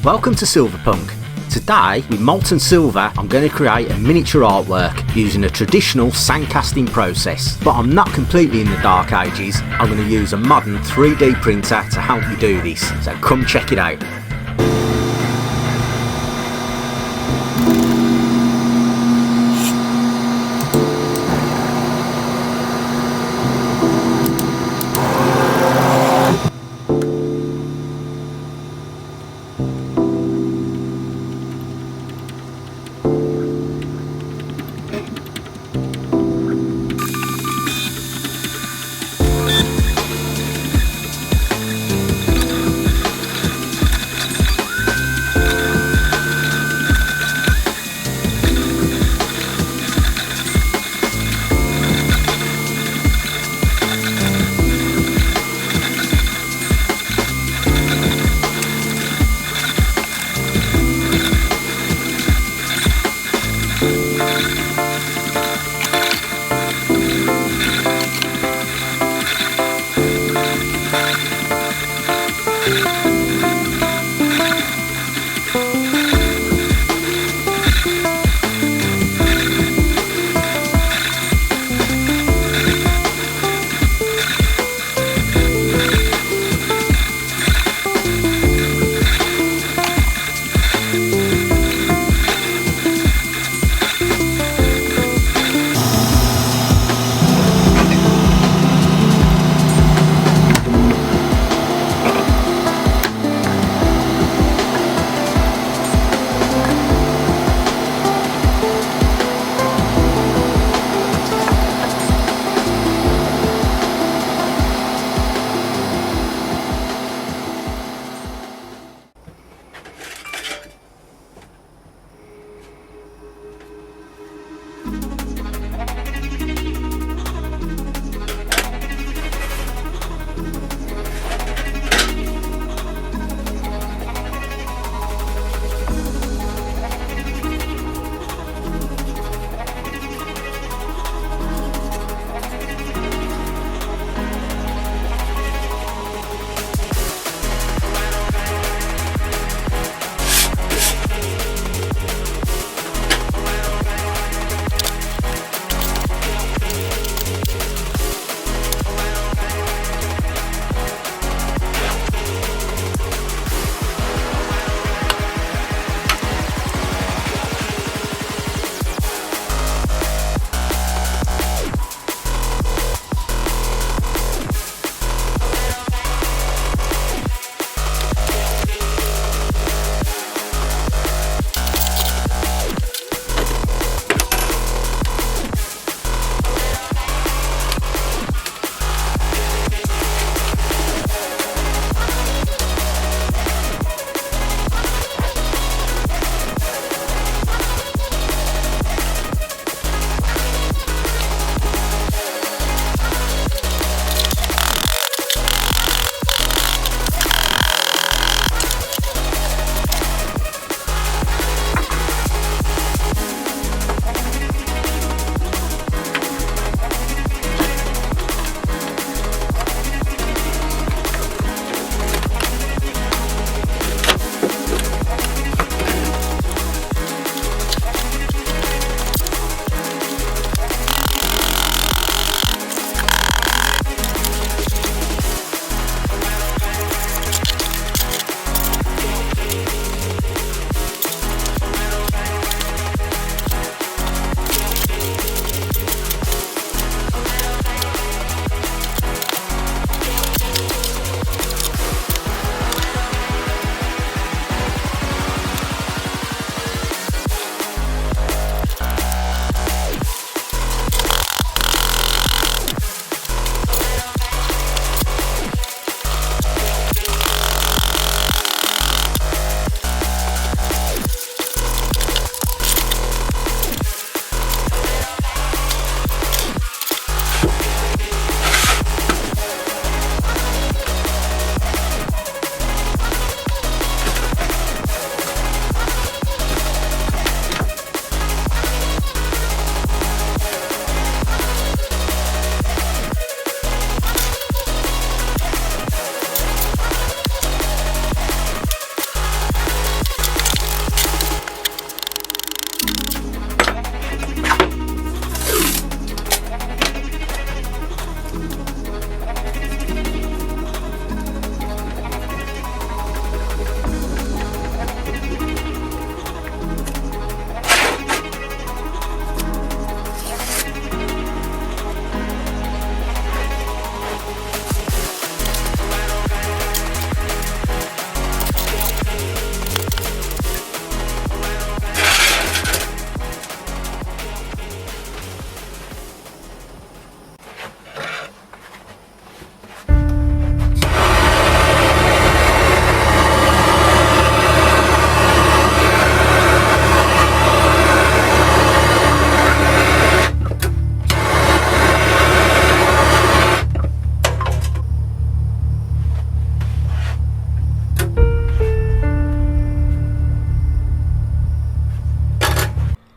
Welcome to Silverpunk. Today, with molten silver, I'm going to create a miniature artwork using a traditional sandcasting process. But I'm not completely in the dark ages. I'm going to use a modern 3D printer to help me do this. So come check it out.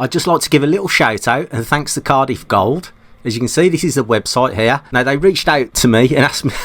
I'd just like to give a little shout out and thanks to Cardiff Gold. As you can see, this is the website here. Now, they reached out to me and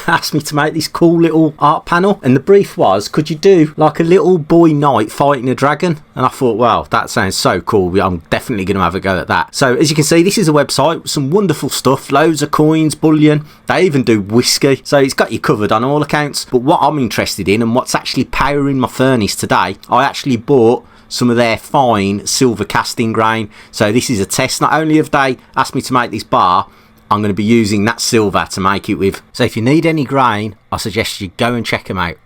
asked me to make this cool little art panel. And the brief was, could you do like a little boy knight fighting a dragon? And I thought, wow, that sounds so cool. I'm definitely going to have a go at that. So, as you can see, this is a website. Some wonderful stuff. Loads of coins, bullion. They even do whiskey. So, it's got you covered on all accounts. But what I'm interested in and what's actually powering my furnace today, I actually bought some of their fine silver casting grain. So this is a test. Not only have they asked me to make this bar, I'm going to be using that silver to make it with. So if you need any grain, I suggest you go and check them out.